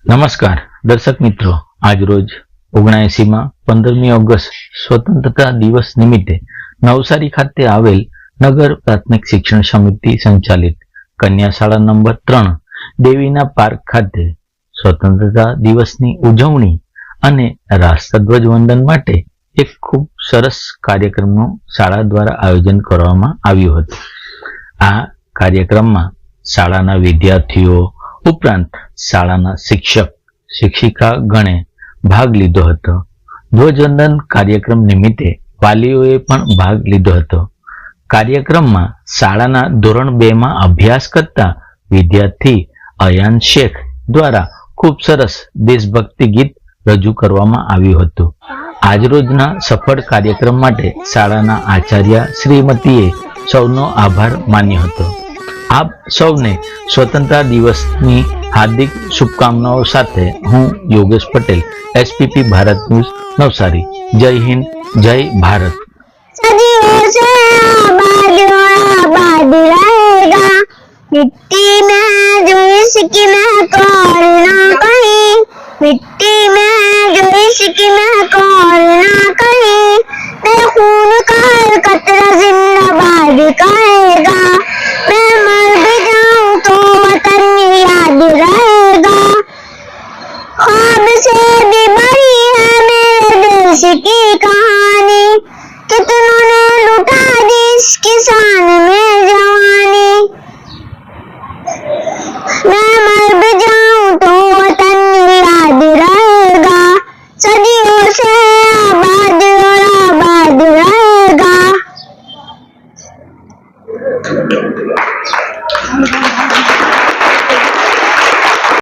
નમસ્કાર દર્શક મિત્રો, આજ રોજ 79માં 15મી ઓગસ્ટ સ્વતંત્રતા દિવસ નિમિત્તે નવસારી ખાતે આવેલ નગર પ્રાથમિક શિક્ષણ સમિતિ સંચાલિત કન્યા શાળા નંબર 3 દેવીના પાર્ક ખાતે સ્વતંત્રતા દિવસની ઉજવણી અને રાષ્ટ્રધ્વજ વંદન માટે એક ખૂબ સરસ કાર્યક્રમનું શાળા દ્વારા આયોજન કરવામાં આવ્યું હતું। આ કાર્યક્રમમાં શાળાના વિદ્યાર્થીઓ ઉપરાંત શાળાના શિક્ષક શિક્ષિકા ગણે ભાગ લીધો હતો। ધ્વજવંદન કાર્યક્રમ નિમિત્તે વાલીઓએ પણ ભાગ લીધો હતો। કાર્યક્રમમાં શાળાના ધોરણ 2માં અભ્યાસ કરતા વિદ્યાર્થી અયાન શેખ દ્વારા ખૂબ સરસ દેશભક્તિ ગીત રજૂ કરવામાં આવ્યું હતું। આજરોજના સફળ કાર્યક્રમ માટે શાળાના આચાર્ય શ્રીમતીએ સૌનો આભાર માન્યો હતો। આપ સૌને સ્વતંત્રતા દિવસની હાર્દિક શુભકામનાઓ સાથે હું યોગેશ પટેલ, એસપીપી ભારત ન્યૂઝ નવસારી। જય હિન્દ, જય ભારત। मिट्टी में जो इश्क में कौर ना कहीं, मिट्टी में जो इश्क में कौर ना कहीं, मेरे खून का कतरा जिंदाबाद कहेगा। मैं मर भी जाऊं तो वतन याद रहेगा। ख्वाब से भी बड़ी है मेरे देश की कहानी, कितनों ने लुटा दी इसकी शान में जवानी। मैं मर भी जाऊं तो वतन याद रहेगा, सदियों से आबाद और आबाद रहेगा।